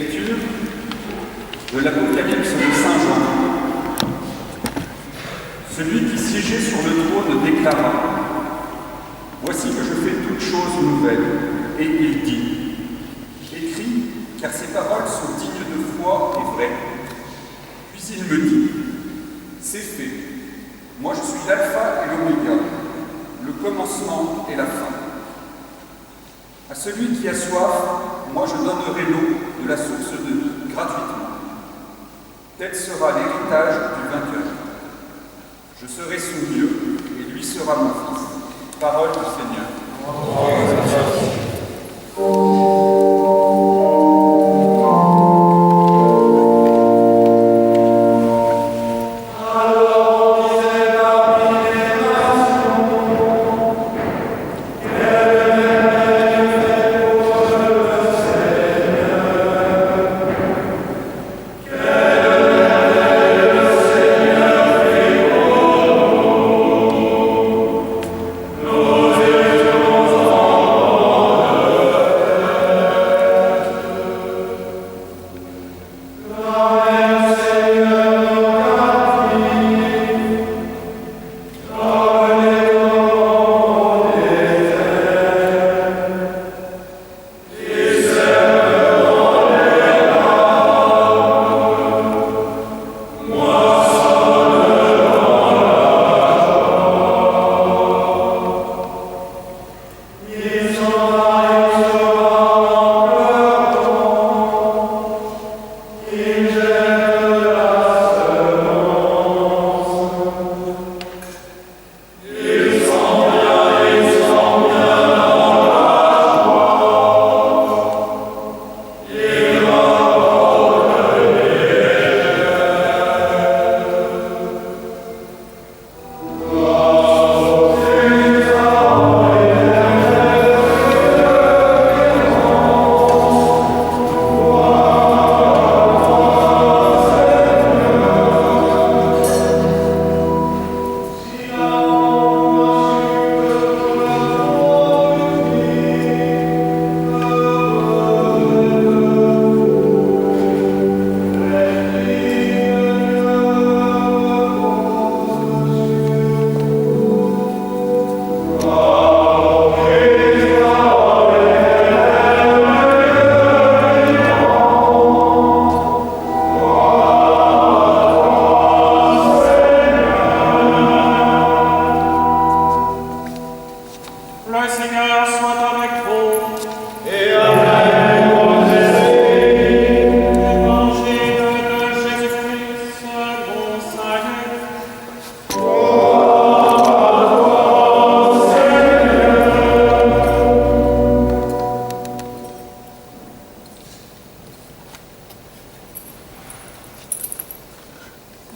lecture de l'Apocalypse de Saint Jean. Celui qui siégeait sur le trône déclara: Voici que je fais toutes choses nouvelles. Et il dit: Écris, car ces paroles sont dignes de foi et vraies. Puis il me dit: C'est fait. Moi je suis l'alpha et l'oméga, le commencement et la fin. À celui qui a soif, moi je donnerai l'eau de la source de vie gratuitement. Tel sera l'héritage du vainqueur. Je serai son Dieu et lui sera mon fils. Parole du Seigneur.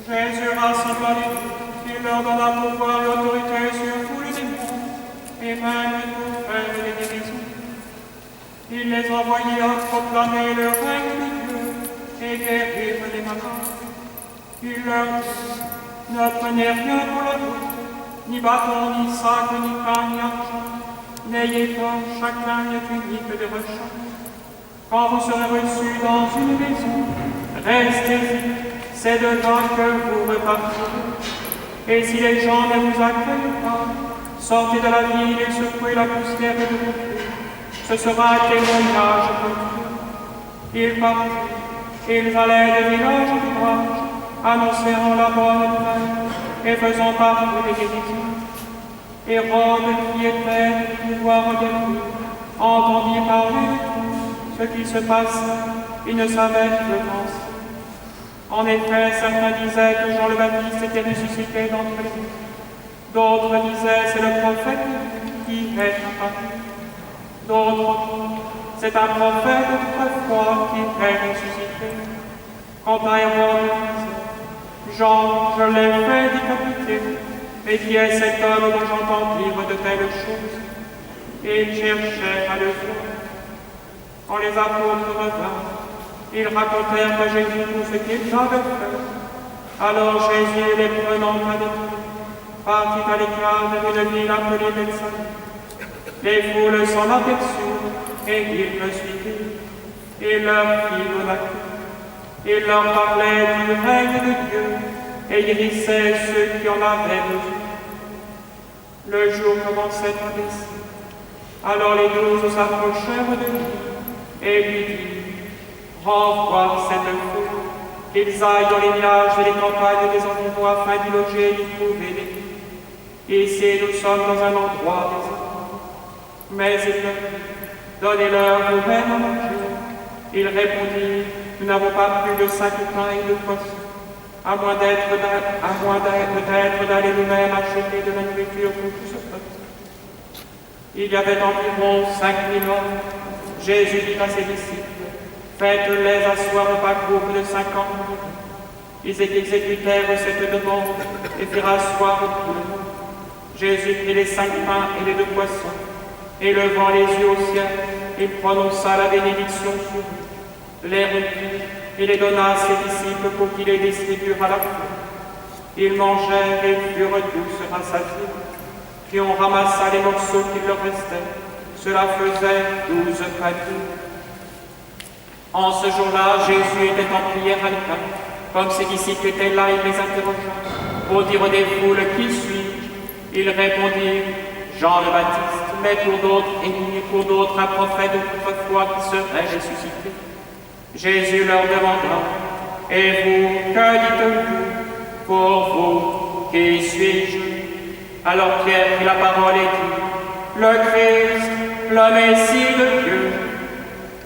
Jésus rassembla les deux, il leur donna pouvoir et autorité sur tous les démons, et même tout faire des guérisons. Il les envoyait à proclamer le règne de Dieu et guérir les malades. Il leur dit: Ne prenez rien pour la route, ni bâton, ni sac, ni pain, ni argent, n'ayez pas chacun une tunique de rechange. Quand vous serez reçus dans une maison, restez-y. C'est de là que vous repartirez. Et si les gens ne vous accueillent pas, sortez de la ville et secouez la poussière de vos pieds. Ce sera un témoignage pour Dieu. Ils partirent, ils allaient de village en village, annonçant la bonne nouvelle et faisant partout des guérisons. Hérode, qui était du pouvoir en Galilée, entendit parler de tout ce qui se passait, il ne savait que penser. En effet, certains disaient que Jean le Baptiste était ressuscité d'entre les morts. D'autres disaient: c'est le prophète qui est apparu. D'autres: c'est un prophète autrefois qui est ressuscité. Quant à Hérode, il disait: Jean, je l'ai fait décapiter. Et qui est cet homme dont j'entends dire de telles choses? Et il cherchait à le voir. Quand les apôtres revinrent, ils racontèrent à Jésus tout ce qu'ils avaient fait. Alors Jésus, les prenant à l'écart, partit à l'écart vers une ville appelée Bethsaïda. Les foules s'en aperçurent et ils le suivirent. et leur fit bon accueil. Il leur parlait du règne de Dieu et guérissait ceux qui en avaient besoin. Le jour commençait à baisser. Alors les 12 s'approchèrent de lui et lui dirent: renvoie cette foule, qu'ils aillent dans les villages et les campagnes des environs afin d'y loger et d'y trouver des lits. Ici, nous sommes dans un endroit désert. Mais il leur dit: donnez-leur vous-même à manger. Ils répondirent: nous n'avons pas plus de 5 pains et de poissons, à moins peut-être d'aller nous-mêmes acheter de la nourriture pour tout ce peuple. Il y avait environ 5000 hommes. Jésus dit à ses disciples: faites-les asseoir par groupe de 50 environ. Ils exécutèrent cette demande et firent asseoir tout le monde. Jésus prit les 5 pains et les 2 poissons, et levant les yeux au ciel, il prononça la bénédiction sur eux, les reprit et les donna à ses disciples pour qu'ils les distribuent à la foule. Ils mangèrent et furent tous rassasiés, puis on ramassa les morceaux qui leur restaient. Cela faisait 12 paniers. En ce jour-là, Jésus était en prière à l'écart. Comme ses disciples étaient là, il les interrogea. Au dire des foules: qui suis-je? Ils répondirent: Jean le Baptiste, mais pour d'autres Élie, pour d'autres un prophète d'autrefois qui serait ressuscité. Jésus leur demanda: et vous, que dites-vous? Pour vous, qui suis-je? Alors Pierre prit la parole et dit: le Christ, le Messie de Dieu.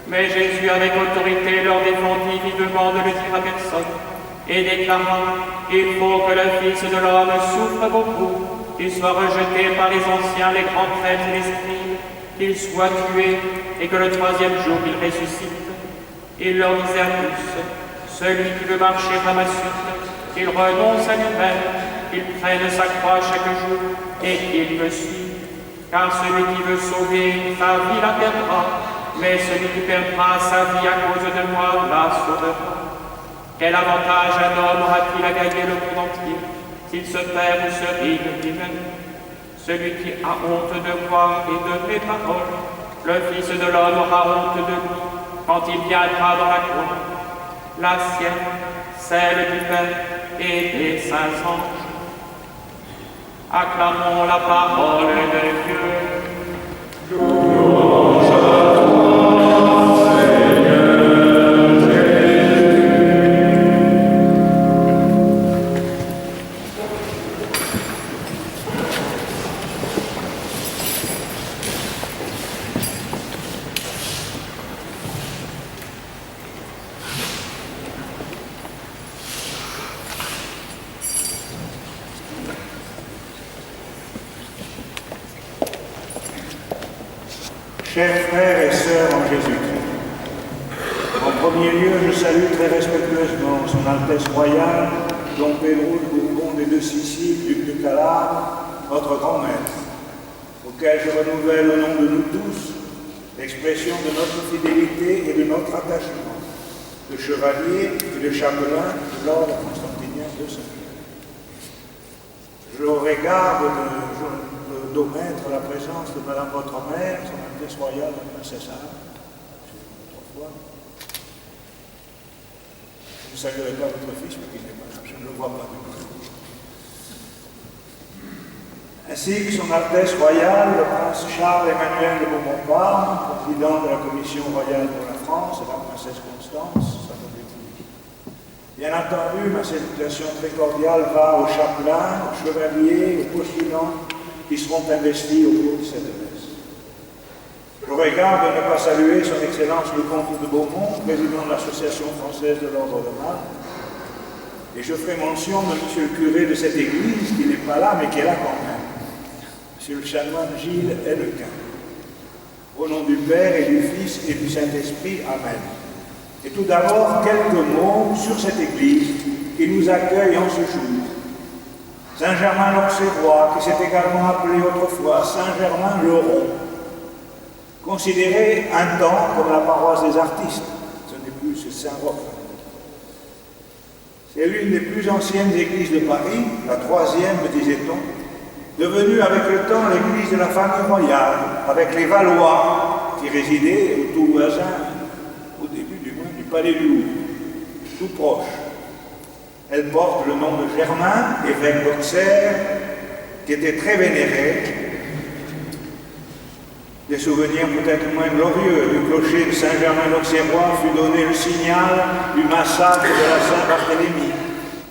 Mais Jésus, avec autorité, leur défendit vivement de le dire à personne, et déclara: il faut que le Fils de l'homme souffre beaucoup, qu'il soit rejeté par les anciens, les grands prêtres et les scribes, qu'il soit tué, et que le 3e jour il ressuscite. Il leur disait à tous: celui qui veut marcher à ma suite, qu'il renonce à lui-même, qu'il prenne sa croix chaque jour, et qu'il me suive. Car celui qui veut sauver sa vie la perdra, mais celui qui perdra sa vie à cause de moi la sauvera. Quel avantage un homme aura-t-il à gagner le monde entier, s'il se perd ou se ruine lui-même? Celui qui a honte de moi et de mes paroles, le Fils de l'homme aura honte de lui quand il viendra dans la gloire, la sienne, celle du Père et des saints anges. Acclamons la parole de Dieu. Louange à toi, Seigneur Jésus. Chers frères et sœurs en Jésus-Christ, en premier lieu, je salue très respectueusement Son Altesse Royale, Don Pedro de Bourbon des 2 Siciles, duc de Calabre, notre grand maître, auquel je renouvelle au nom de nous tous l'expression de notre fidélité et de notre attachement, de chevalier et de chapelain de l'ordre constantinien de Saint-Pierre. Je regarde d'omettre la présence de Madame votre mère, Son Altesse Royale, la Princesse Anne, autrefois. Je ne saluerai pas votre fils, mais qu'il n'est pas là, je ne le vois pas du tout. Ainsi que Son Altesse Royale, le Prince Charles-Emmanuel de Beaumont-Parme, président de la Commission royale pour la France, et la Princesse Constance, sa République. Bien entendu, ma salutation très cordiale va aux chapelains, aux chevaliers, aux postulants qui seront investis au cours de cette messe. Je regarde de ne pas saluer Son Excellence le Comte de Beaumont, président de l'Association française de l'Ordre de Malta, et je ferai mention de Monsieur le curé de cette église, qui n'est pas là, mais qui est là quand même, Monsieur le chanoine Gilles Hennequin. Au nom du Père et du Fils et du Saint-Esprit, Amen. Et tout d'abord, quelques mots sur cette église qui nous accueille en ce jour. Saint-Germain-l'Auxerrois, qui s'est également appelé autrefois Saint-Germain-le-Rond, considéré un temps comme la paroisse des artistes, ce n'est plus Saint-Roch. C'est l'une des plus anciennes églises de Paris, la 3e, disait-on, devenue avec le temps l'église de la famille royale, avec les Valois qui résidaient au tout voisin au début. palais du Louvre, tout proche. Elle porte le nom de Germain, évêque d'Auxerre, qui était très vénéré. Des souvenirs peut-être moins glorieux. Du clocher de Saint-Germain d'Auxerrois fut donné le signal du massacre de la Saint-Barthélemy.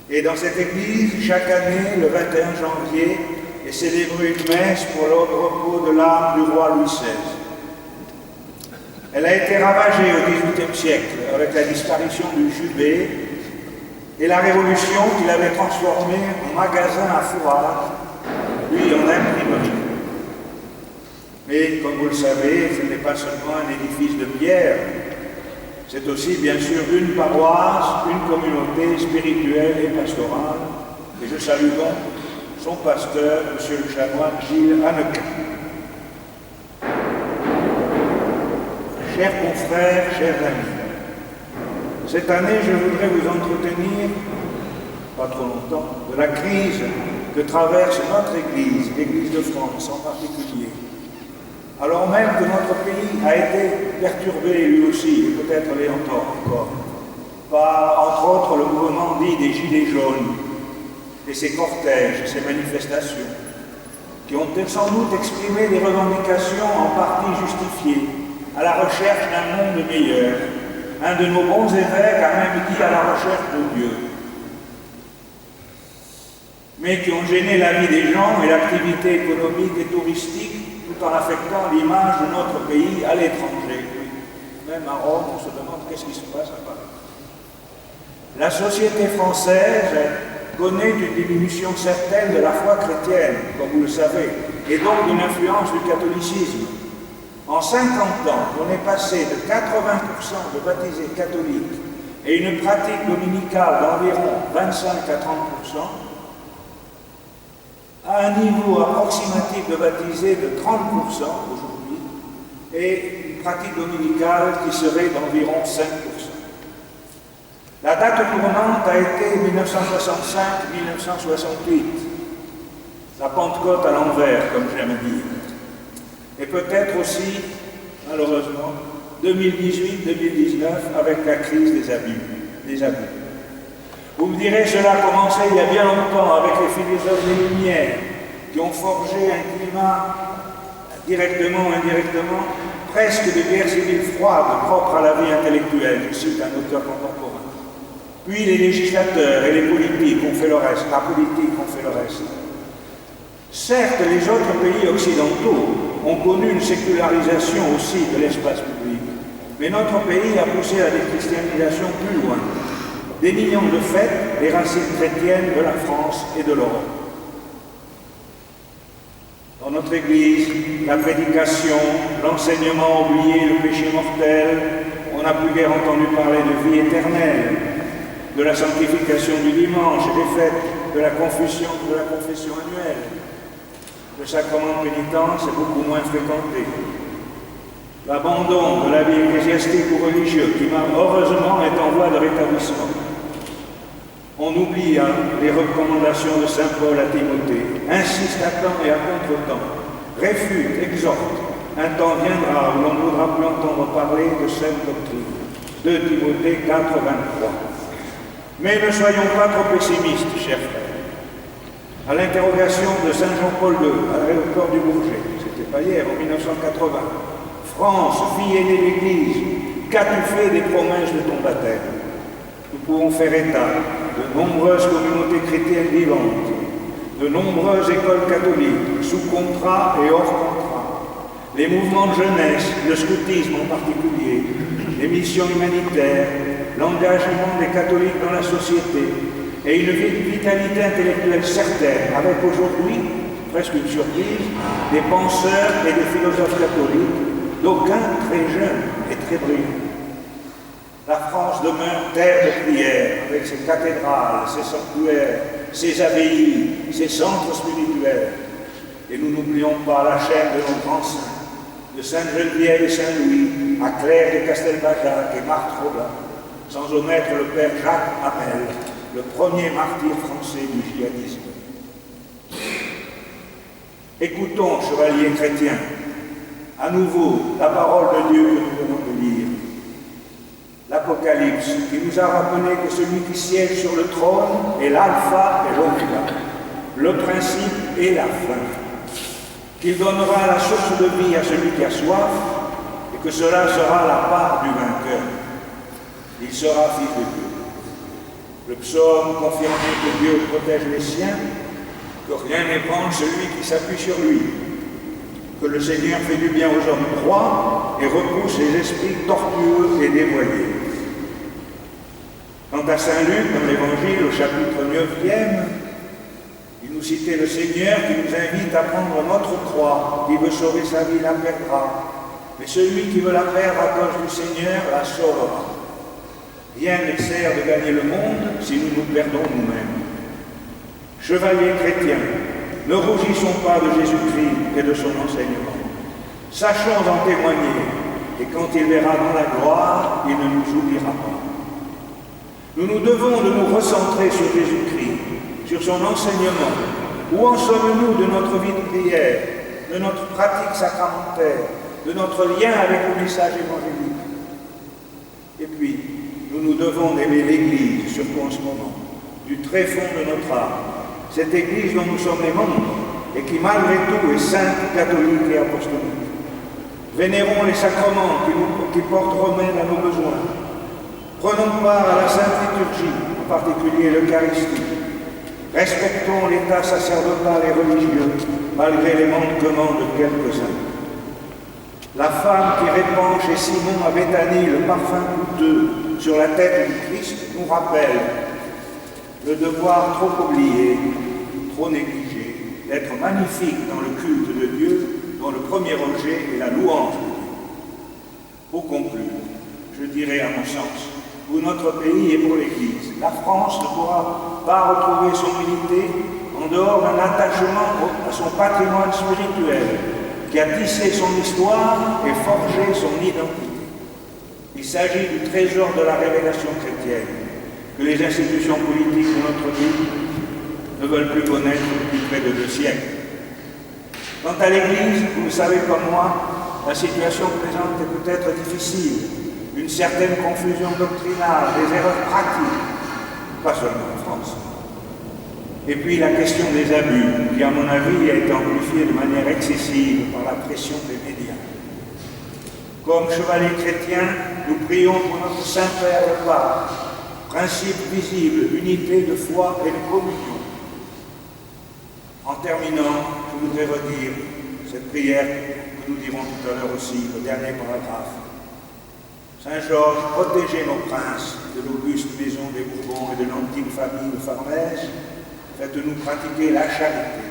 Et dans cette église, chaque année, le 21 janvier, est célébrée une messe pour le repos de l'âme du roi Louis XVI. Elle a été ravagée au XVIIIe siècle avec la disparition du jubé et la Révolution qui l'avait transformée en magasin à fourrage, puis en imprimerie. Mais comme vous le savez, ce n'est pas seulement un édifice de pierre, c'est aussi bien sûr une paroisse, une communauté spirituelle et pastorale. Et je salue donc son pasteur, M. le chanoine Gilles Hannequin. Chers confrères, chers amis, cette année, je voudrais vous entretenir, pas trop longtemps, de la crise que traverse notre Église, l'Église de France en particulier. Alors même que notre pays a été perturbé lui aussi, et peut-être l'est encore, par, entre autres, le mouvement dit des Gilets jaunes, et ses cortèges, ses manifestations, qui ont sans doute exprimé des revendications en partie justifiées, à la recherche d'un monde meilleur. Un de nos bons évêques a même dit à la recherche de Dieu. Mais qui ont gêné la vie des gens et l'activité économique et touristique, tout en affectant l'image de notre pays à l'étranger. Même à Rome, on se demande qu'est-ce qui se passe à Paris. La société française connaît une diminution certaine de la foi chrétienne, comme vous le savez, et donc d'une influence du catholicisme. En 50 ans, on est passé de 80% de baptisés catholiques et une pratique dominicale d'environ 25 à 30%, à un niveau approximatif de baptisés de 30% aujourd'hui, et une pratique dominicale qui serait d'environ 5%. La date tournante a été 1965-1968, la Pentecôte à l'envers, comme j'aime dire. Et peut-être aussi, malheureusement, 2018-2019 avec la crise des abus. Vous me direz, cela a commencé il y a bien longtemps avec les philosophes des Lumières qui ont forgé un climat, directement ou indirectement, presque de guerre civile froide propre à la vie intellectuelle, je cite un auteur contemporain. Puis les législateurs et les politiques ont fait le reste, la politique ont fait le reste. Certes, les autres pays occidentaux ont connu une sécularisation aussi de l'espace public, mais notre pays a poussé la déchristianisation plus loin, déniant de fait les racines chrétiennes de la France et de l'Europe. Dans notre Église, la prédication, l'enseignement oublié, le péché mortel, on n'a plus guère entendu parler de vie éternelle, de la sanctification du dimanche et des fêtes, de la confession annuelle. Le sacrement de pénitence est beaucoup moins fréquenté. L'abandon de la vie ecclésiastique ou religieuse, qui heureusement est en voie de rétablissement. On oublie les recommandations de saint Paul à Timothée, insiste à temps et à contre-temps, réfute, exhorte. Un temps viendra où l'on ne voudra plus entendre parler de sainte doctrine. 2 Timothée 4, 23. Mais ne soyons pas trop pessimistes, chers frères. À l'interrogation de Saint Jean-Paul II, à l'aéroport du Bourget, c'était pas hier, en 1980, France, fille aînée de l'Église, qu'as-tu fait des promesses de ton baptême? Nous pouvons faire état de nombreuses communautés chrétiennes vivantes, de nombreuses écoles catholiques, sous contrat et hors contrat, les mouvements de jeunesse, le scoutisme en particulier, les missions humanitaires, l'engagement des catholiques dans la société, et une vitalité intellectuelle certaine, avec aujourd'hui, presque une surprise, des penseurs et des philosophes catholiques, d'aucuns très jeunes et très brillants. La France demeure terre de prière, avec ses cathédrales, ses sanctuaires, ses abbayes, ses centres spirituels. Et nous n'oublions pas la chaîne de nos grands saints, de Sainte-Geneviève et Saint-Louis, à Claire de Castelbajac et Marthe Robin, sans omettre le père Jacques Hamel, le premier martyr français du djihadisme. Écoutons, chevaliers chrétiens, à nouveau la parole de Dieu que nous venons de lire. L'Apocalypse. l'Apocalypse, qui nous a rappelé que celui qui siège sur le trône est l'alpha et l'oméga, le principe et la fin, qu'il donnera la source de vie à celui qui a soif, et que cela sera la part du vainqueur. Il sera fils de Dieu. Le psaume confirmait que Dieu protège les siens, que rien n'ébranle celui qui s'appuie sur lui, que le Seigneur fait du bien aux hommes droits et repousse les esprits tortueux et dévoyés. Quant à Saint Luc, dans l'Évangile, au chapitre 9e, il nous citait le Seigneur qui nous invite à prendre notre croix. Qui veut sauver sa vie la perdra, mais celui qui veut la perdre à cause du Seigneur la sauvera. Rien ne sert de gagner le monde si nous nous perdons nous-mêmes. Chevaliers chrétiens, ne rougissons pas de Jésus-Christ et de son enseignement. Sachons en témoigner, et quand il verra dans la gloire, il ne nous oubliera pas. Nous nous devons de nous recentrer sur Jésus-Christ, sur son enseignement. Où en sommes-nous de notre vie de prière, de notre pratique sacramentaire, de notre lien avec le message évangélique? Et puis, nous nous devons d'aimer l'Église, surtout en ce moment, du très fond de notre âme. Cette Église dont nous sommes les membres et qui malgré tout est sainte, catholique et apostolique. Vénérons les sacrements qui portent remède à nos besoins. Prenons part à la Sainte Liturgie, en particulier l'Eucharistie. Respectons l'état sacerdotal et religieux, malgré les manquements de quelques-uns. La femme qui répand chez Simon à Béthanie le parfum coûteux sur la tête du Christ nous rappelle le devoir trop oublié, trop négligé, d'être magnifique dans le culte de Dieu, dont le premier objet est la louange de Dieu. Pour conclure, je dirais à mon sens, pour notre pays et pour l'Église, la France ne pourra pas retrouver son unité en dehors d'un attachement à son patrimoine spirituel, qui a tissé son histoire et forgé son identité. Il s'agit du trésor de la révélation chrétienne, que les institutions politiques de notre pays ne veulent plus connaître depuis près de 2 siècles. Quant à l'Église, vous le savez comme moi, la situation présente est peut-être difficile, une certaine confusion doctrinale, des erreurs pratiques, pas seulement en France. Et puis la question des abus, qui à mon avis a été amplifiée de manière excessive par la pression des médias. Comme chevaliers chrétiens, nous prions pour notre Saint-Père le Pape, principe visible, unité de foi et de communion. En terminant, je voudrais redire cette prière que nous dirons tout à l'heure aussi, le dernier paragraphe. Saint Georges, protégez nos princes de l'auguste maison des Bourbons et de l'antique famille de Farnèse. Faites-nous pratiquer la charité,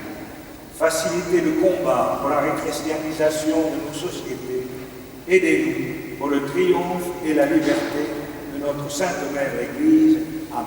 facilitez le combat pour la réchristianisation de nos sociétés. Aidez-nous pour le triomphe et la liberté de notre Sainte Mère l'Église. Amen.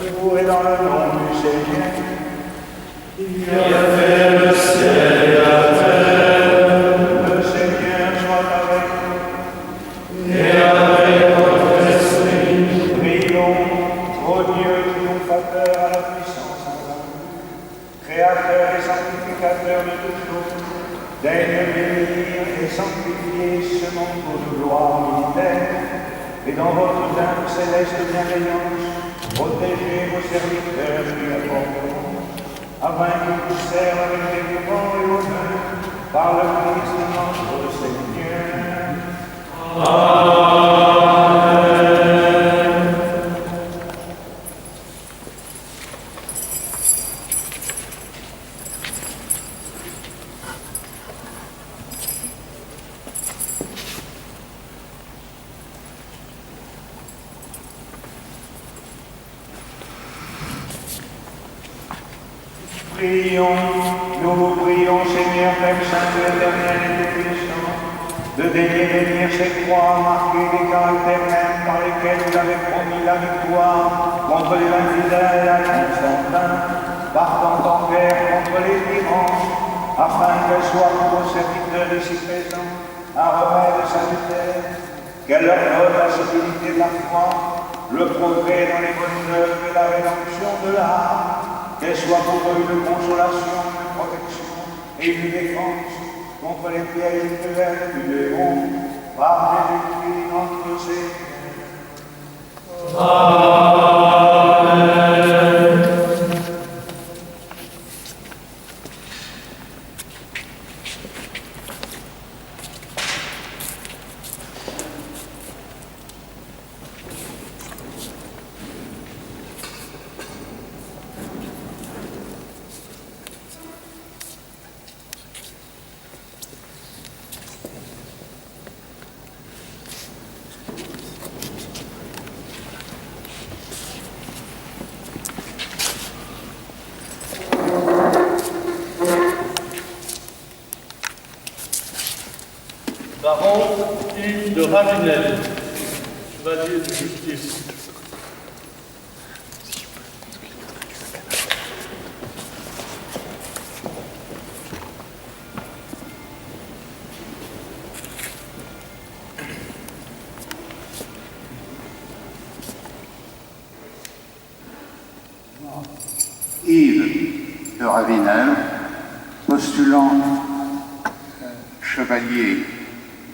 secours est dans le nom du Seigneur. Il a fait le ciel et la terre. Le Seigneur soit avec nous. Et avec votre esprit. Prions, ô Dieu triomphateur à la puissance inconnue, créateur et sanctificateur de toutes choses, daigne bénir et sanctifier ce nombre de gloire militaire, et dans votre âme céleste bienveillance, protégez vos serviteurs qui la porteront, afin qu'ils vous servent avec dévouement et honneur, par le Christ notre Seigneur. Amen. Prions, nous vous prions, Seigneur, Père Saint, éternel et tout-puissant, de daigner bénir ces croix marquées des caractères mêmes par lesquels vous avez promis la victoire contre les infidèles à Constantin, partant en guerre contre les tyrans, afin qu'elles soient pour vos serviteurs ici présents un remède salutaire, qu'elle leur donne la solidité de la foi, le progrès dans les bonnes œuvres et la rédemption de l'âme, qu'elle soit pour eux une consolation, une protection et une défense contre les pièges cruels du démon, par Jésus-Christ notre Seigneur. Amen. Baron Yves de Ravenel, chevalier de justice. Yves de Ravenel, postulant chevalier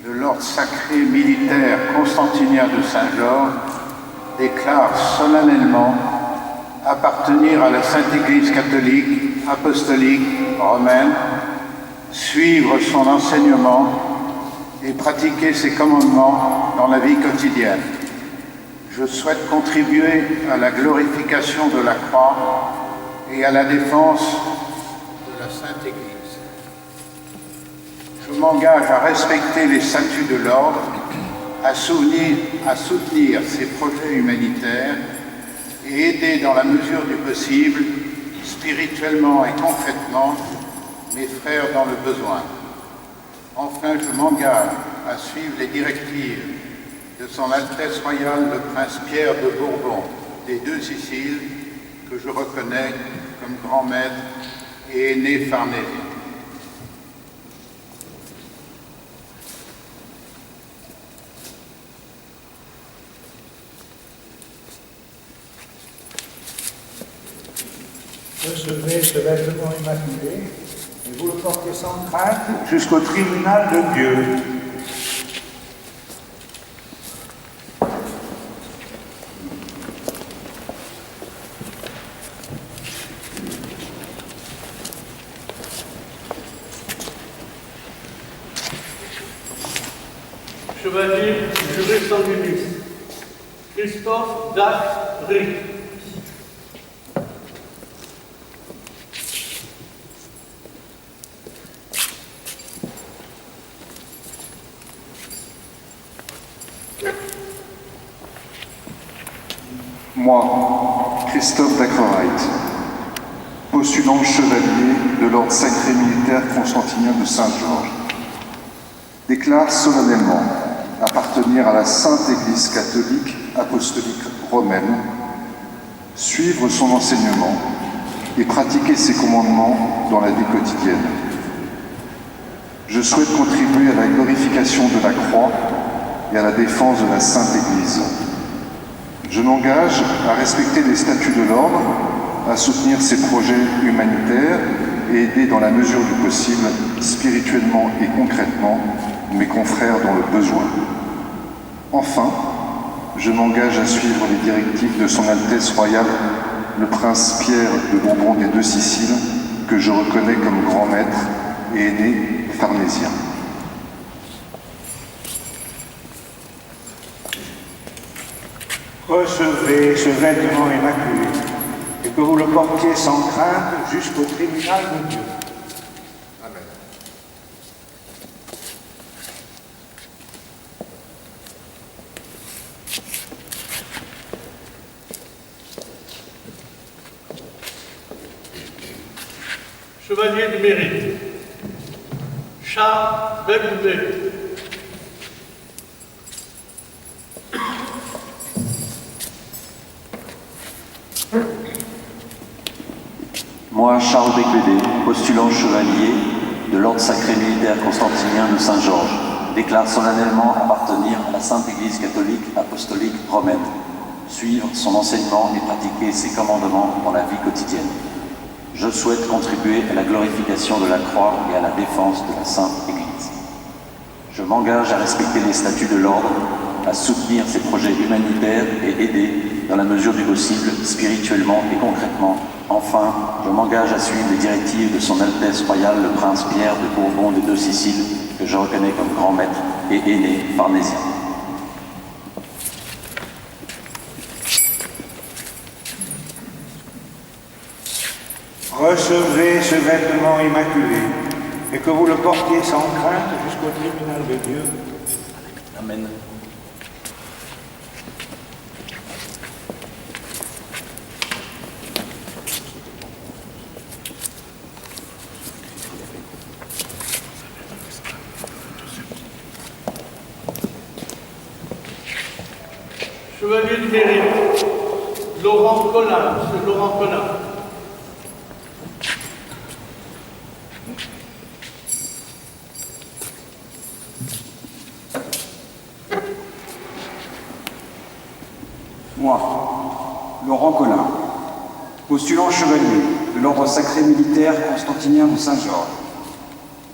de l'ordre sacré militaire constantinien de Saint-Georges, déclare solennellement appartenir à la Sainte Église catholique, apostolique, romaine, suivre son enseignement et pratiquer ses commandements dans la vie quotidienne. Je souhaite contribuer à la glorification de la croix et à la défense de la Sainte Église. Je m'engage à respecter les statuts de l'ordre, à soutenir ses projets humanitaires et aider dans la mesure du possible, spirituellement et concrètement, mes frères dans le besoin. Enfin, je m'engage à suivre les directives de son Altesse royale le prince Pierre de Bourbon des Deux Siciles, que je reconnais comme grand maître et aîné farnésien. Recevez ce vêtement immaculé et vous le portez sans crainte jusqu'au tribunal de Dieu. Chevalier juré sanguinis, Christophe Dac-Ric. Moi, Christophe Dacreveit, postulant chevalier de l'ordre sacré militaire constantinien de Saint-Georges, déclare solennellement appartenir à la Sainte Église catholique apostolique romaine, suivre son enseignement et pratiquer ses commandements dans la vie quotidienne. Je souhaite contribuer à la glorification de la croix et à la défense de la Sainte Église. Je m'engage à respecter les statuts de l'ordre, à soutenir ses projets humanitaires et aider dans la mesure du possible, spirituellement et concrètement, mes confrères dans le besoin. Enfin, je m'engage à suivre les directives de Son Altesse Royale, le Prince Pierre de Bourbon des Deux Siciles, que je reconnais comme grand maître et aîné farnésien. Recevez ce vêtement immaculé et que vous le portiez sans crainte jusqu'au tribunal de Dieu. Amen. Chevalier du Mérite, Charles Becboudet. Moi, Charles Becboudet, postulant chevalier de l'Ordre sacré militaire constantinien de Saint-Georges, déclare solennellement appartenir à la Sainte Église catholique apostolique romaine, suivre son enseignement et pratiquer ses commandements dans la vie quotidienne. Je souhaite contribuer à la glorification de la croix et à la défense de la Sainte Église. Je m'engage à respecter les statuts de l'ordre, à soutenir ses projets humanitaires et aider, dans la mesure du possible, spirituellement et concrètement. Enfin, je m'engage à suivre les directives de Son Altesse Royale, le Prince Pierre de Bourbon des Deux Siciles, que je reconnais comme grand maître et aîné farnésien. Recevez ce vêtement immaculé et que vous le portiez sans crainte jusqu'au tribunal de Dieu. Amen. Chevalier du Mérite, Laurent Collin, monsieur Laurent Collin. Moi, Laurent Collin, postulant chevalier de l'Ordre sacré militaire constantinien de Saint-Georges,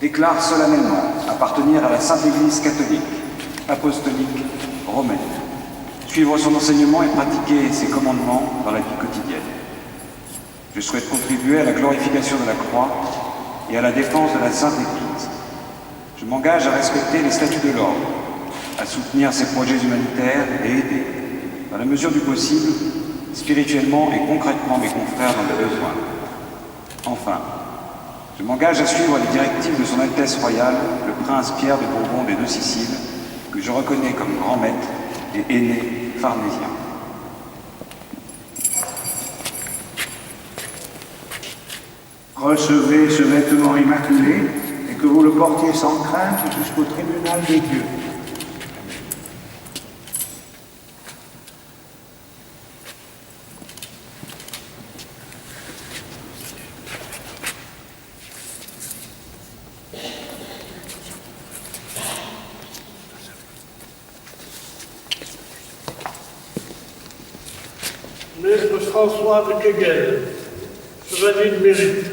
déclare solennellement appartenir à la Sainte Église catholique, apostolique, romaine, suivre son enseignement et pratiquer ses commandements dans la vie quotidienne. Je souhaite contribuer à la glorification de la croix et à la défense de la Sainte Église. Je m'engage à respecter les statuts de l'ordre, à soutenir ses projets humanitaires et aider, dans la mesure du possible, spirituellement et concrètement mes confrères dans le besoin. Enfin, je m'engage à suivre les directives de Son Altesse Royale, le Prince Pierre de Bourbon des Deux Siciles, que je reconnais comme grand maître et aîné farnésien. Recevez ce vêtement immaculé et que vous le portiez sans crainte jusqu'au tribunal de Dieu. Maître François de Kegel, chevalier de Mérite.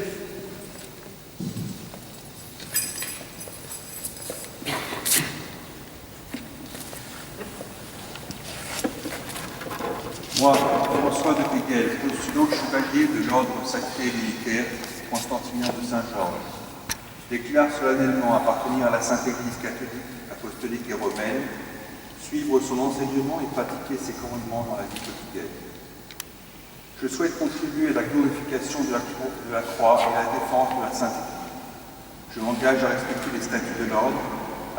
Moi, François de Kegel, postulant chevalier de l'Ordre sacré militaire constantinien de Saint-Georges, déclare solennellement appartenir à la Sainte Église catholique, apostolique et romaine, suivre son enseignement et pratiquer ses commandements dans la vie quotidienne. Je souhaite contribuer à la glorification de la croix et à la défense de la Sainte Église. Je m'engage à respecter les statuts de l'ordre,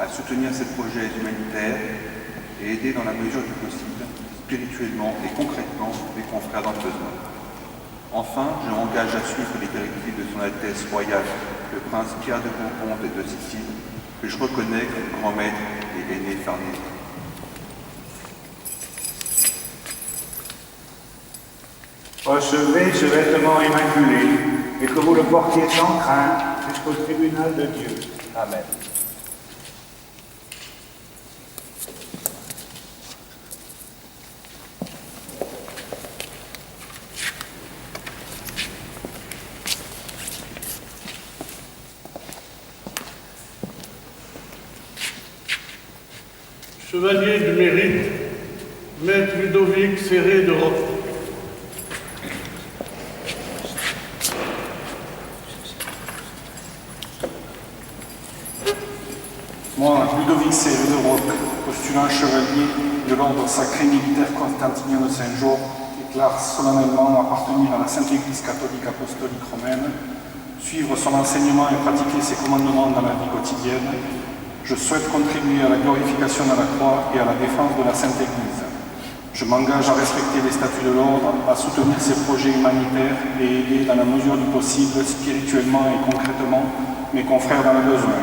à soutenir ses projets humanitaires et aider dans la mesure du possible, spirituellement et concrètement, mes confrères dans le besoin. Enfin, je m'engage à suivre les directives de Son Altesse Royale, le Prince Pierre de Bourbon des Deux Siciles, que je reconnais comme grand maître et aîné farnésien. Recevez ce vêtement immaculé et que vous le portiez sans crainte jusqu'au tribunal de Dieu. Amen. Chevalier du mérite, Maître Ludovic Serré de Roc. Moi, Ludovic Serré de Roc, postulant chevalier de l'ordre sacré militaire constantinien de Saint-Georges, déclare solennellement appartenir à la Sainte Église catholique apostolique romaine, suivre son enseignement et pratiquer ses commandements dans la vie quotidienne. Je souhaite contribuer à la glorification de la croix et à la défense de la Sainte Église. Je m'engage à respecter les statuts de l'ordre, à soutenir ses projets humanitaires et aider dans la mesure du possible, spirituellement et concrètement, mes confrères dans le besoin.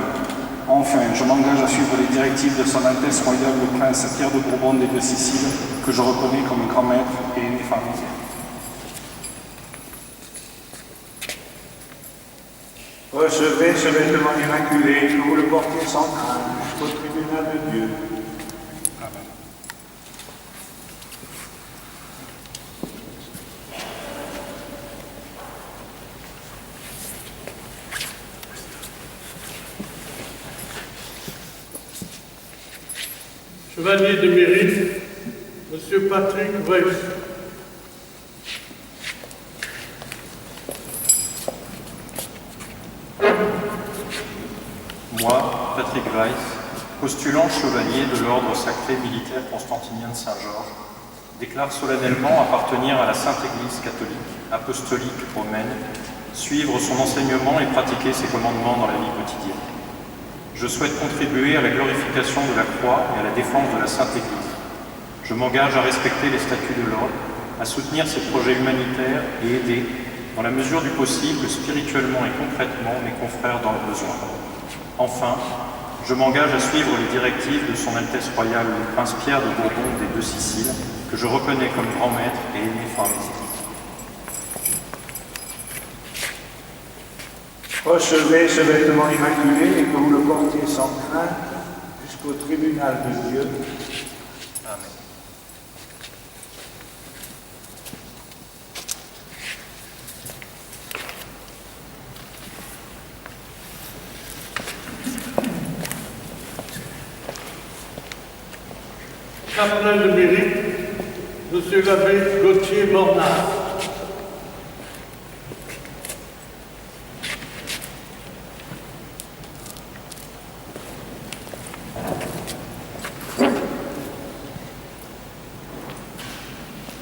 Enfin, je m'engage à suivre les directives de Son Altesse Royale le Prince Pierre de Bourbon des Deux Siciles, que je reconnais comme grand maître et aîné pharisien. Recevez ce vêtement immaculé, que vous le portiez sans crainte jusqu'au tribunal de Dieu. Amen. Chevalier de mérite, Monsieur Patrick Weiss. Moi, Patrick Weiss, postulant chevalier de l'ordre sacré militaire constantinien de Saint-Georges, déclare solennellement appartenir à la Sainte Église catholique, apostolique romaine, suivre son enseignement et pratiquer ses commandements dans la vie quotidienne. Je souhaite contribuer à la glorification de la croix et à la défense de la Sainte Église. Je m'engage à respecter les statuts de l'ordre, à soutenir ses projets humanitaires et aider, dans la mesure du possible, spirituellement et concrètement, mes confrères dans le besoin. Enfin, je m'engage à suivre les directives de Son Altesse Royale le Prince Pierre de Bourbon des Deux Siciles, que je reconnais comme grand maître et aîné pharisien. Recevez ce vêtement immaculé et que vous le portiez sans crainte jusqu'au tribunal de Dieu. Amen. Chapelain de mérite, Monsieur l'abbé Gauthier Mornard.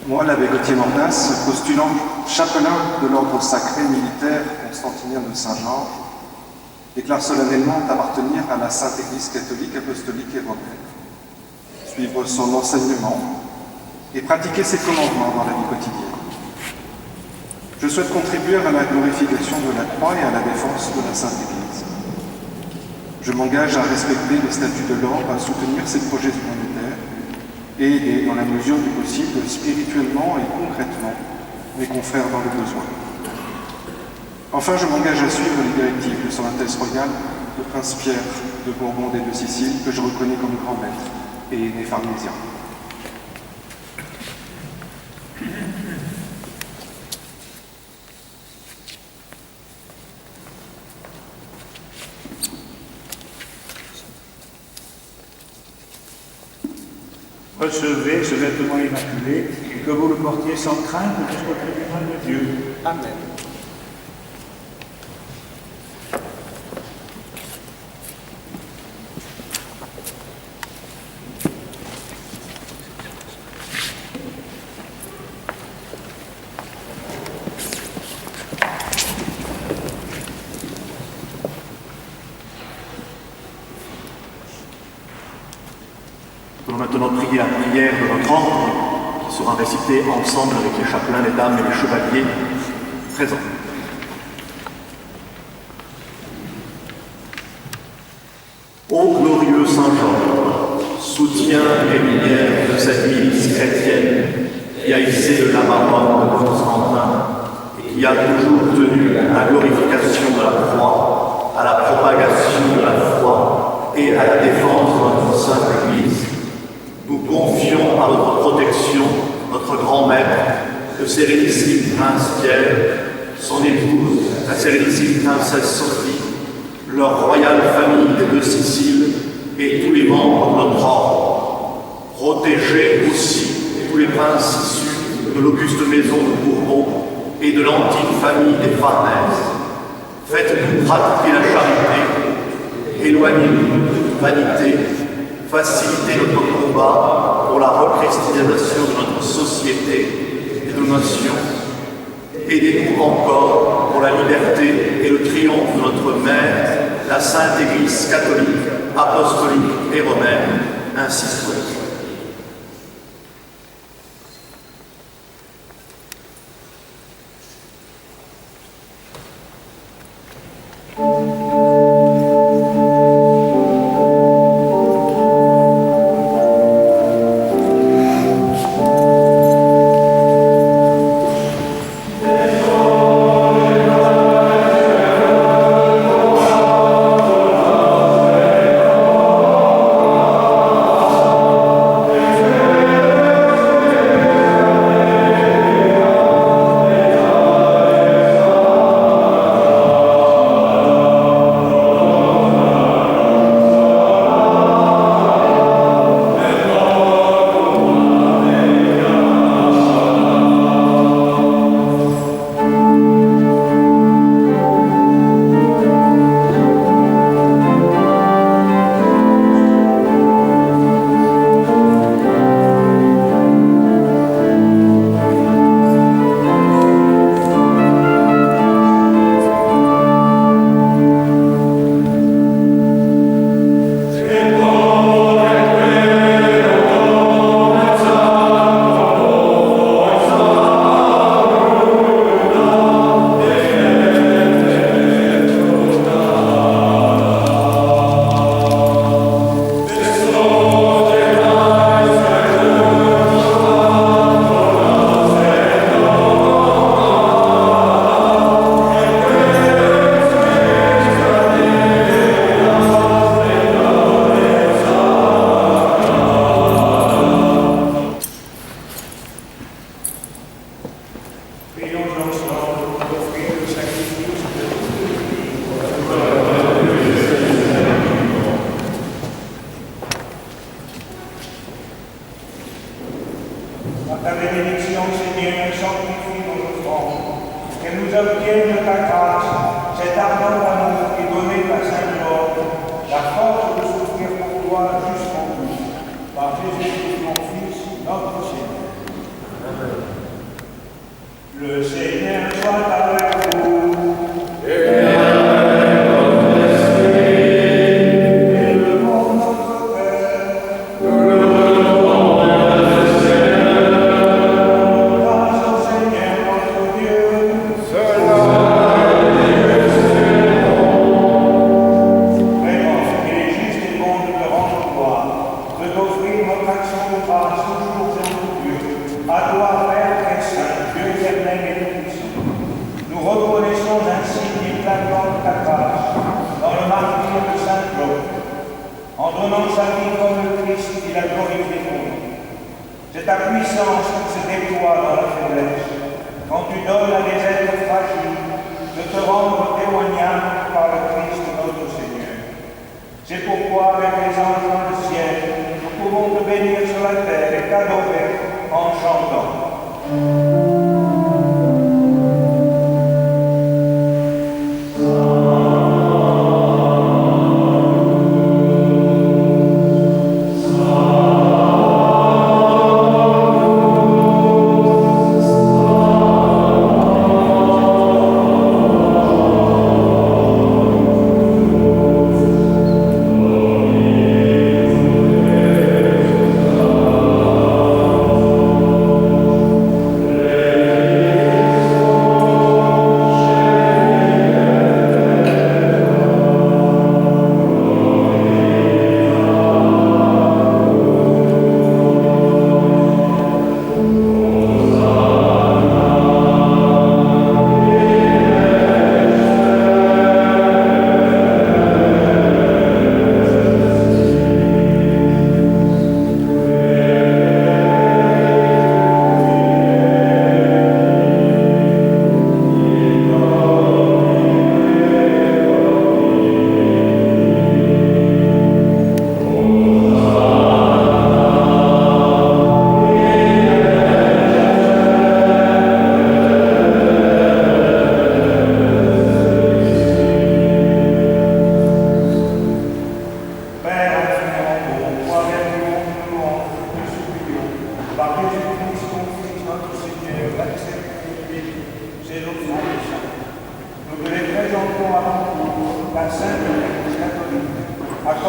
Moi, l'abbé Gauthier Mordas, postulant chapelain de l'ordre sacré militaire constantinien de Saint-Georges, déclare solennellement appartenir à la Sainte Église catholique, apostolique et romaine, suivre son enseignement et pratiquer ses commandements dans la vie quotidienne. Je souhaite contribuer à la glorification de la croix et à la défense de la Sainte Église. Je m'engage à respecter les statuts de l'ordre, à soutenir ses projets humanitaires et aider, dans la mesure du possible, spirituellement et concrètement, mes confrères dans le besoin. Enfin, je m'engage à suivre les directives de Son Altesse Royale, le Prince Pierre de Bourbon des Deux Siciles, que je reconnais comme grand maître et aîné pharisien. Recevez ce vêtement immaculé et que vous le portiez sans crainte jusqu'au tribunal de Dieu. Amen. Nous allons maintenant prier la prière de notre ordre, qui sera récitée ensemble avec les chapelains, les dames et les chevaliers présents. Ô glorieux Saint Jean, soutiens et lumière de cette Église chrétienne, qui a hissé le lamaron de Constantin et qui a toujours tenu à la glorification de la croix, à la propagation de la foi et à la défense de notre Sainte Église. Nous confions à votre protection notre grand maître, le Sérénissime Prince Pierre, son épouse, la Sérénissime Princesse Sophie, leur royale famille des deux Siciles et tous les membres de notre ordre. Protégez aussi tous les princes issus de l'auguste maison de Bourbon et de l'antique famille des Farnèse. Faites-nous pratiquer la charité, éloignez-nous de toute vanité, facilitez notre combat pour la rechristianisation de notre société et de nos nations. Aidez-nous encore pour la liberté et le triomphe de notre Mère, la Sainte Église catholique, apostolique et romaine, ainsi soit.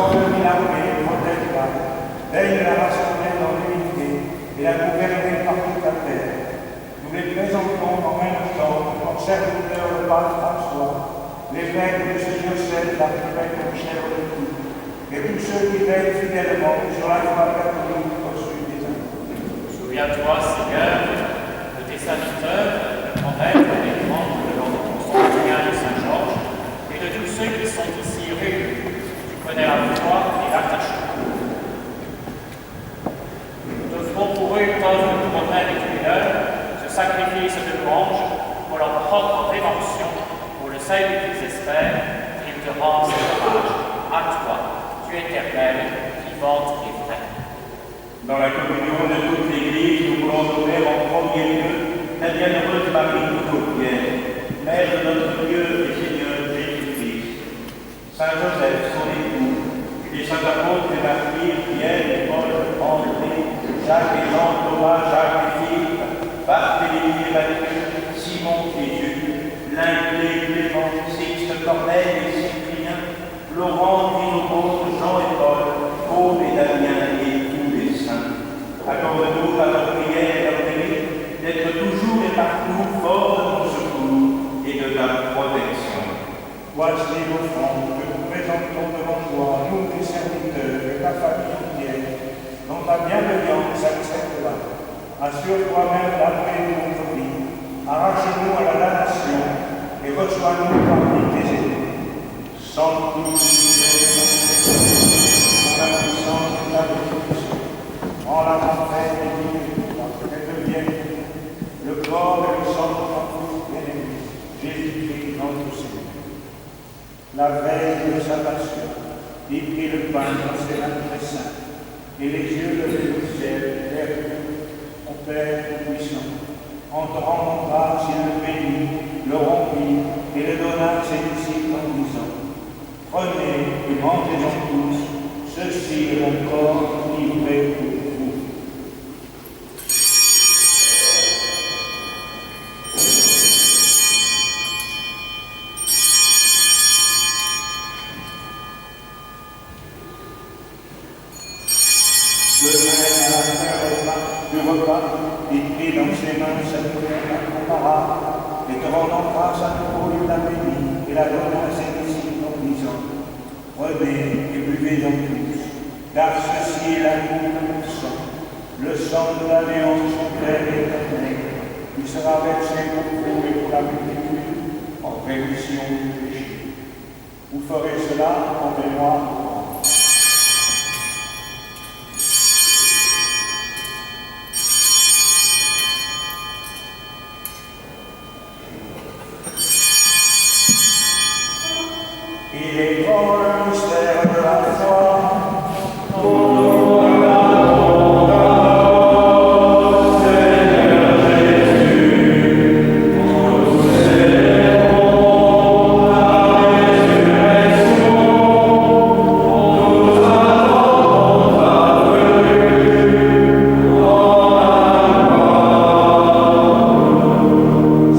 semble qu'il l'armée ne protège pas, veille la rassembler dans l'unité et la gouverner par toute la terre. Nous les présentons en même temps comme serviteurs de Pape François, l'évêque de ce diocèse, l'archevêque Michel Audetou, et tous ceux qui veillent fidèlement sur la foi catholique au sud des Indes. Souviens-toi, Seigneur, de tes serviteurs, le grand maître et les membres de l'ordre constantinien de Saint-Georges, et de tous ceux qui sont ici réunis. Tu connais la foi et l'attachement. Nous offrons pour eux une œuvre de promesse et de mineur, ce sacrifice de louange pour leur propre rédemption, pour le salut qu'ils espèrent, qu'ils te rendent hommage à toi, tu éternel, vivante et vraie. Dans la communion de toute l'Église, nous voulons offrir en premier lieu la bienheureuse Marie Courtière, Mère de notre Dieu et Seigneur Jésus-Christ, Saint Joseph, son époux, les saints apôtres et martyrs, Pierre, Paul, André, Jacques et Jean, Thomas, Jacques et Philippe, Barthélemy et Mathieu, Simon et Jules, Lindley, Clément, Sixte, Corneille et Cyprien, Laurent, Guillaume, Jean et Paul, Paul et Damien et tous les saints. Accorde-nous à notre prière et notre mérite d'être toujours et partout forts de ton secours et de ta protection. Voici l'offrande que nous présentons devant toi, nous tes serviteurs et ta famille entière, dont ta bienveillance accepte-la. Assure toi-même la paix de notre vie, arrache-nous à la damnation et reçois-nous parmi tes ennemis. Sanctifie la puissance de ta bénédiction, en la tempête et qu'elle devienne le corps et le sang de ton Fils bien-aimé, Jésus-Christ notre Seigneur. La veille de sa passion, il prit le pain dans ses mains très saintes, et les yeux levés au ciel, vers mon Père tout-puissant, en te rendant grâce, il le bénit, le rompit et le donna à ses disciples en disant: prenez et mangez-en tous, ceci est mon corps livré pour vous. Le Père, à la fin du repas, il prit dans ses mains cette coupe incomparable, et te rendant grâce à nouveau, il la bénit et la donna à ses disciples en disant: prenez et buvez-en tous, car ceci est la coupe de mon sang, le sang de l'alliance claire et éternelle, qui sera versé pour vous et pour la multitude en rémission du péché. Vous ferez cela en mémoire de moi. Il est grand le mystère de la foi. Seigneur Jésus, nous célébrons la résurrection. Nous attendons ta venue dans la gloire.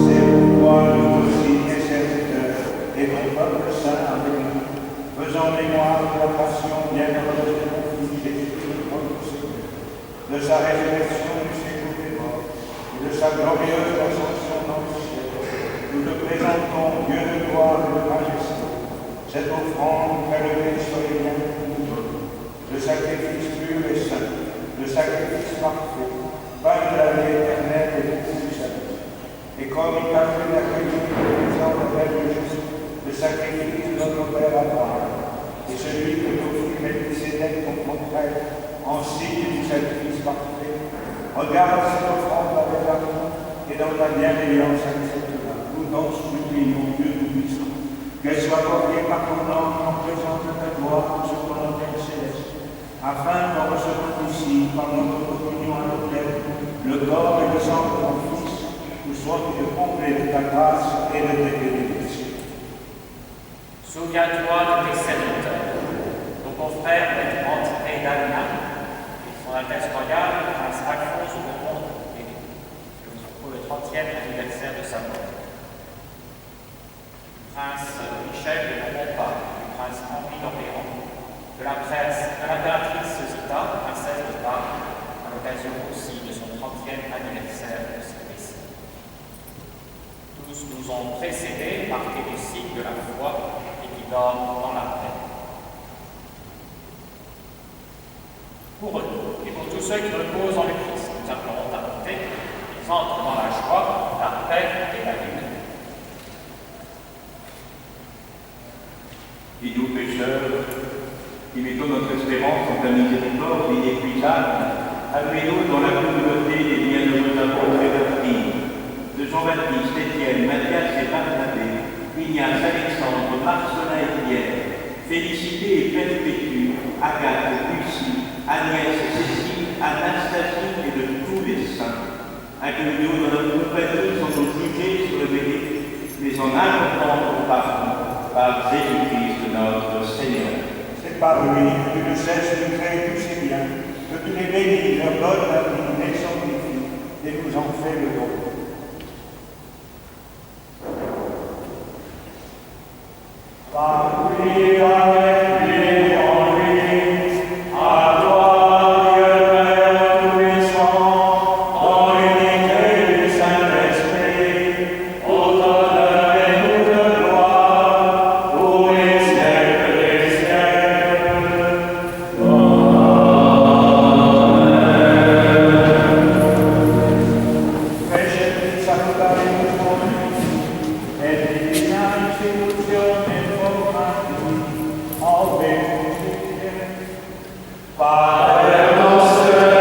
C'est pourquoi nous aussi, tes serviteurs, et ton peuple saint avec nous, faisant mémoire de la passion bienheureuse de ton Fils Jésus-Christ, notre Seigneur, de sa résurrection du séjour des morts et de sa glorieuse ascension dans le ciel, nous te présentons, Dieu de gloire et de majesté, cette offrande prélevée sur les biens que tu nous donnes, le sacrifice pur et saint, le sacrifice parfait, pain de la vie éternelle et de tout salut. Et comme il t'a fait d'accueillir le présent de Jésus, le sacrifice de notre Père Abraham, et celui que t'offrit Melchisédek ton contraire, en signe du sacrifice parfait, regarde cette offrande avec amour et dans ta bienveillance accepte-la. Nous t'en supplions, Dieu tout-puissant, qu'elle soit portée par ton nom en présence de ta gloire sur ton autel céleste, afin d'en recevoir ici, par notre communion à l'autel, le corps et le sang de ton Fils, nous soient le complet de ta grâce et de tes bénédictions. Souviens-toi de tes serviteurs, nos confrères Maître André et Damien, et son Altesse royale, le prince Alphonse de Monde, pour le 30e anniversaire de sa mort. Le prince Michel de Montpart, le prince Henri d'Orléans, de la l'impératrice Zita, princesse de Parme, à l'occasion aussi de son 30e anniversaire de service. Tous nous ont précédés, marqués du signe de la foi et qui dorment dans la paix. Pour eux et pour tous ceux qui reposent en le Christ, nous appelons à monter, ils entrent dans la joie, la paix et la lumière. Et nous, pécheurs, qui mettons notre espérance en ta miséricorde inépuisable, appelez-nous dans la communauté des bienheureux apôtres et martyrs, de Jean-Baptiste, Étienne, Mathias et Barnabé, Ignace, Alexandre, Marcelin et Pierre, Félicité et Perpétue, Agathe, Lucie, Agnès, Cécile, Anastasie et de tous les saints. Accueillez-nous dans notre compagnie sans nous juger sur le mérite, mais en attendant ton pardon par Jésus-Christ notre Seigneur. C'est par lui que tu ne cesses de créer tous ces biens, que tu les bénis, leur donnes la vie, les sanctifies et nous en fais le don. Par lui, avec lui, en lui, à toi, Dieu Père Tout-Puissant, dans l'unité du Saint-Esprit, auteur et nous de gloire, pour les siècles des siècles. Fecit salutaremus omnes, et divina institutione formati, albecum Christe. Padre nostro,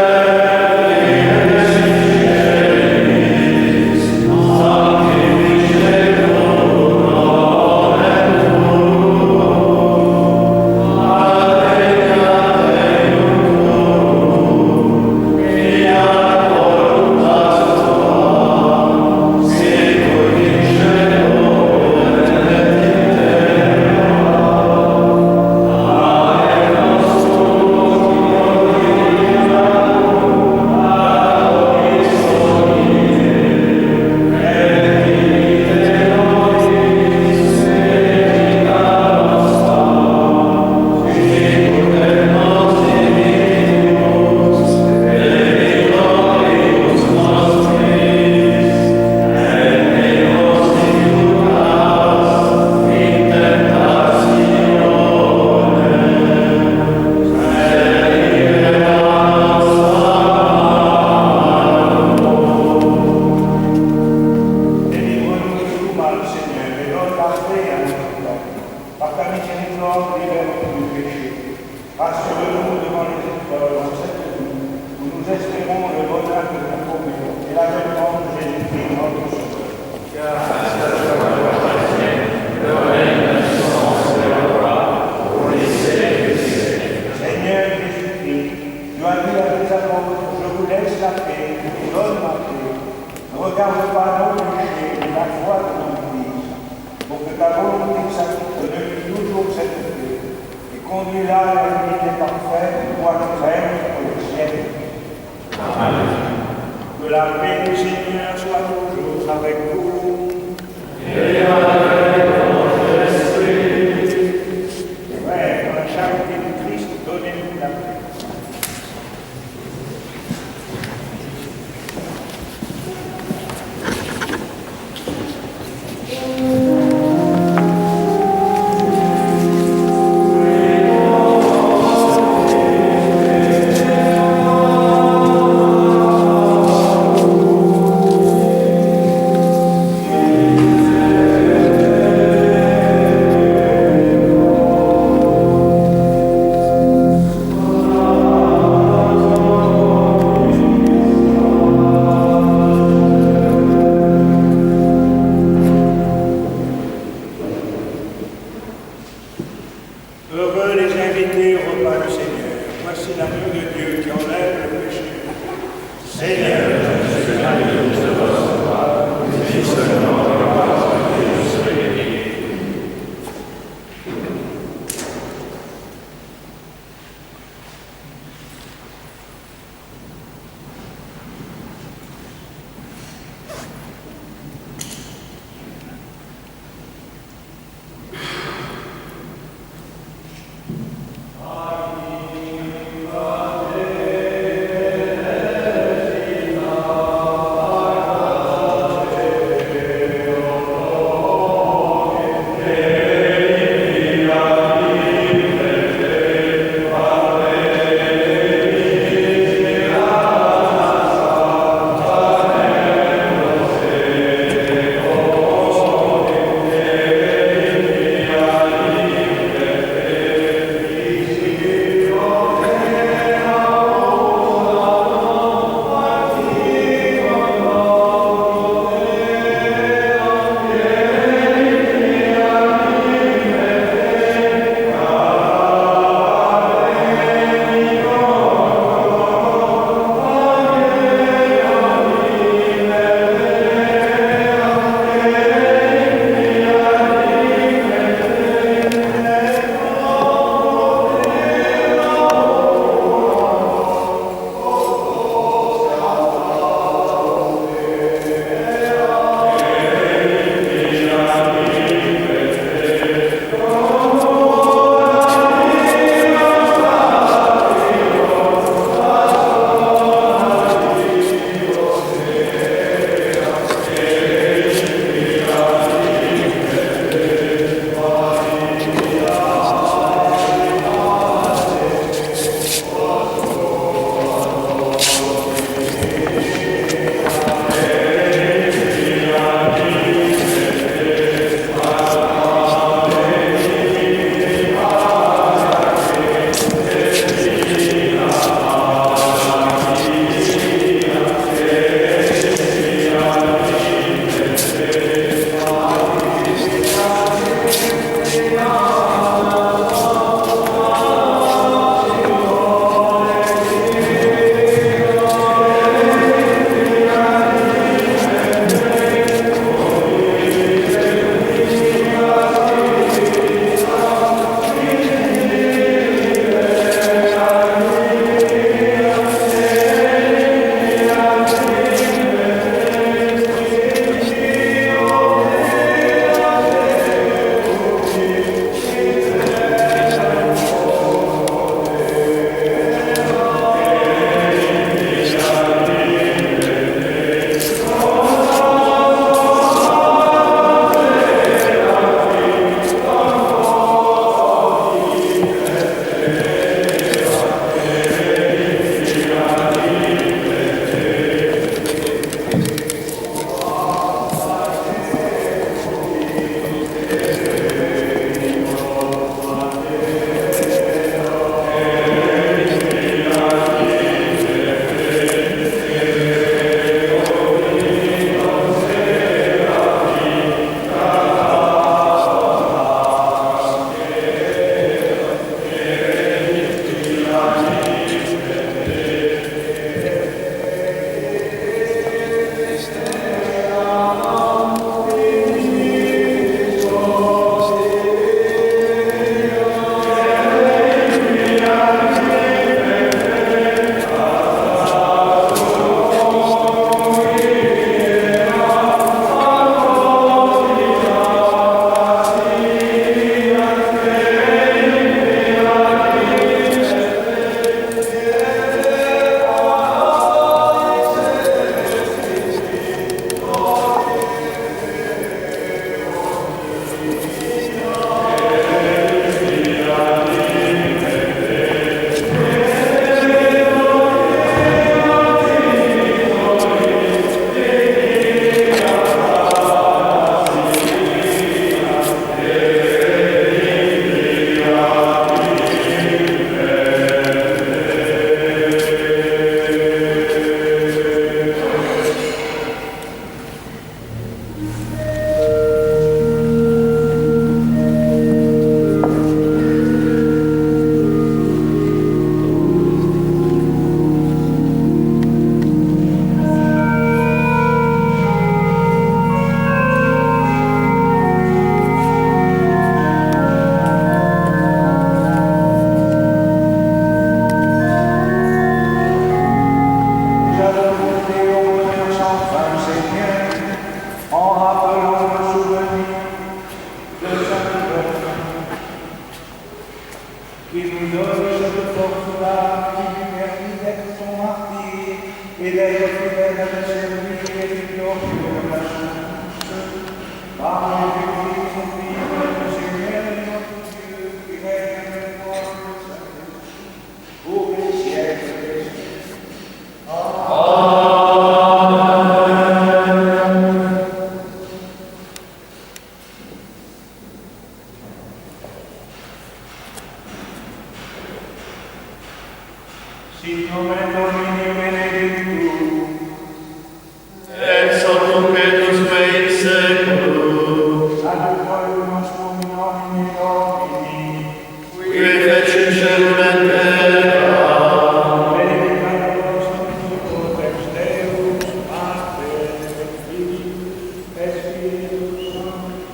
Sit nomen Domini benedictum, ex hoc nunc et usque in seculum, adiutorium nostrum in nomine Domini, qui fecit celum et terra, benedicat vos omnipotens Deus, Pater, et Filius, et Spiritus Sanctus.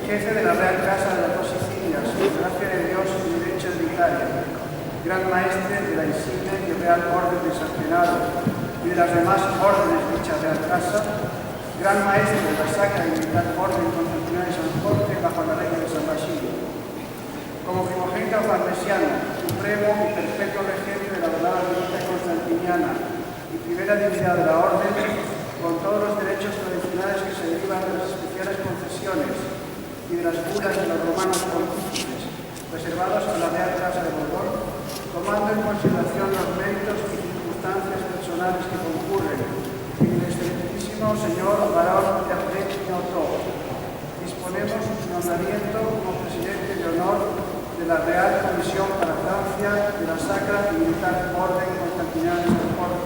jefe de la Real Casa de las Dos Sicilias, gracia de Dios y derecho de Italia, gran maestre de la insigne y Real Orden de San Genaro y de las demás órdenes de dicha Real Casa, gran maestre de la Sacra y Militar Orden Constitucional de San Jorge bajo la reina de San Basilio. Como primogénito parmesiano, supremo y perpetuo regente de la velada militar constantiniana y primera divinidad de la Orden, con todos los derechos tradicionales que se derivan de las especiales concesiones y de las curas de los romanos pontífices, reservados a la Real Casa de Borbón, tomando en consideración los méritos y circunstancias personales que concurren en el excelentísimo señor Barón de Arlet y Otó. Disponemos su nombramiento como presidente de honor de la Real Comisión para Francia de la Sacra y Militar Orden Constantiniana de San Jorge.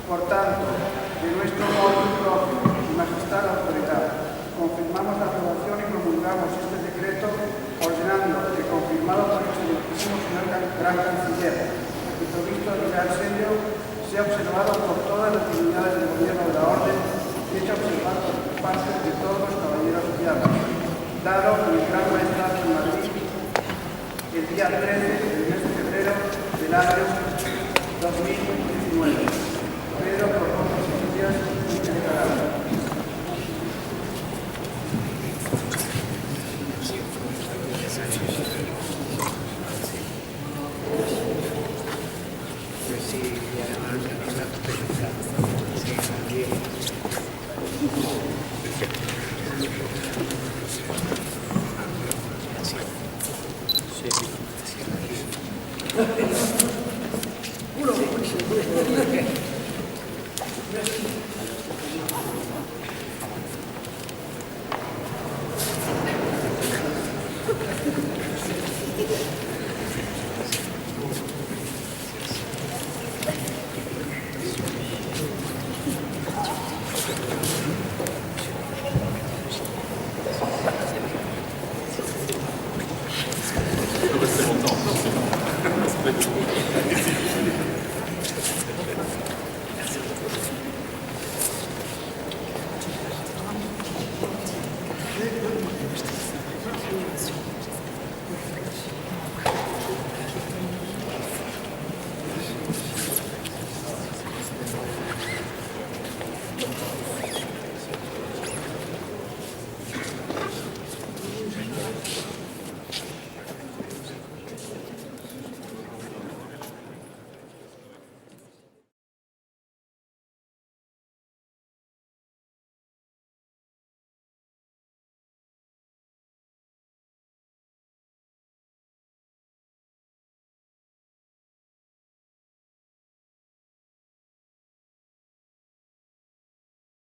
Por tanto, de nuestro modo propio y magistral autoridad, confirmamos la aprobación y promulgamos este decreto, ordenando que, confirmado por el excelentísimo señor Gran Canciller y provisto del Real Sello, sea observado por todas las divinidades del gobierno de la Orden y hecho observar por parte de todos los caballeros criados, dado en el Gran Maestrazgo en Madrid el día 13 del mes de febrero del año 2000.